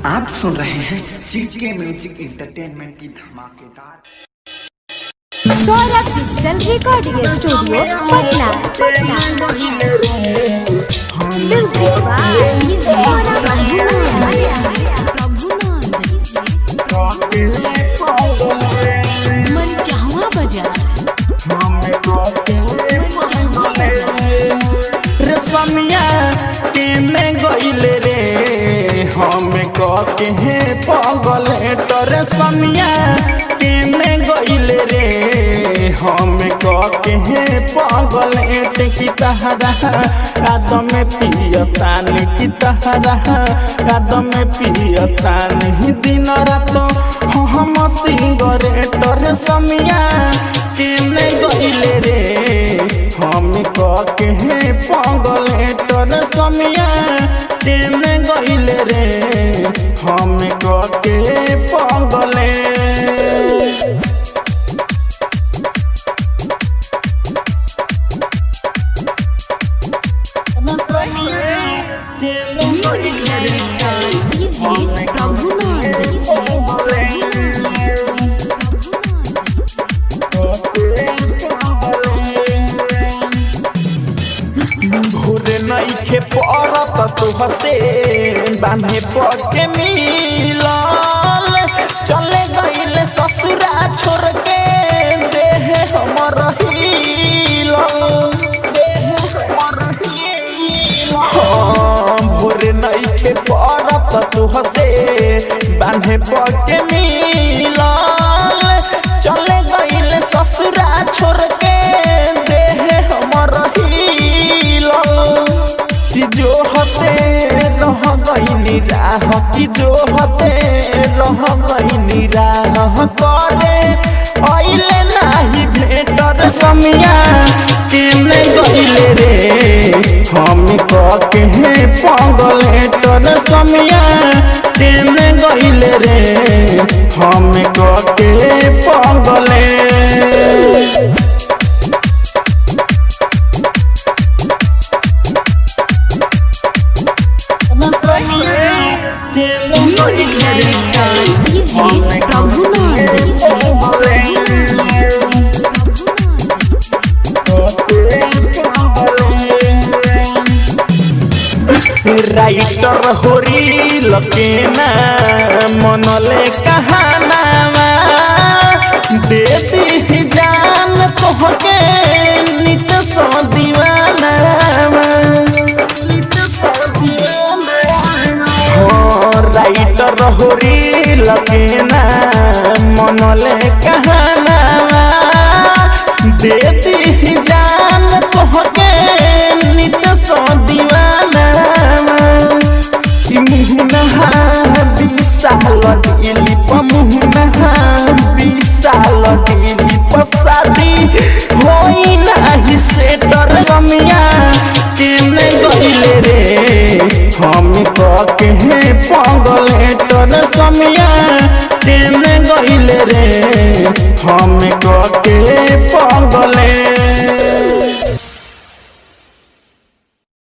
आप सुन रहे हैं जीके म्यूजिक एंटरटेनमेंट की धमाकेदार Saurabh digital recording studio Patna. Music by मन चाहवा बजा रसमिया के में गइले रे हम के पगले तोरे समिया के में गइले रे हम के पगले की तहरा कदम पियतान की तहरा कदम पियतान दिन रात हम सिंगरे तोरे समिया के में गइले रे हम के पगले तोरे समिया के में गइले रे हम के पगले म्यूजिक डायरेक्टर डीजे भोरे नइखे पड़त तुहसे बांधे पके मिलल चले गइले ससुरा छोड़ के देह हमर हिलल भोरे नइखे पड़त तुहसे बांधे पके मिलल चले गइले ससुरा छोड़ के देह हमर जो हते रह गइनी राह की जो हते रह गइनी राह करे आइले नाही भेटर समिया के में गइले रे हम के पगले तर समिया के में गइले रे हम के पगले म्यूजिक डायरेक्टर डीजे राइटर होरी लकेना मनले कहानावा देती जान तोहके नित सो दीवाना राइटर होरी लकेना मनले कहानावा देती जान तोहके नित सो दीवाना मुहना विशाल दिली मुहना विशाल दिली शादी होई नाही से डर समिया के में गइले रे हम के पगले तर समिया के में गइले रे हम के पगले।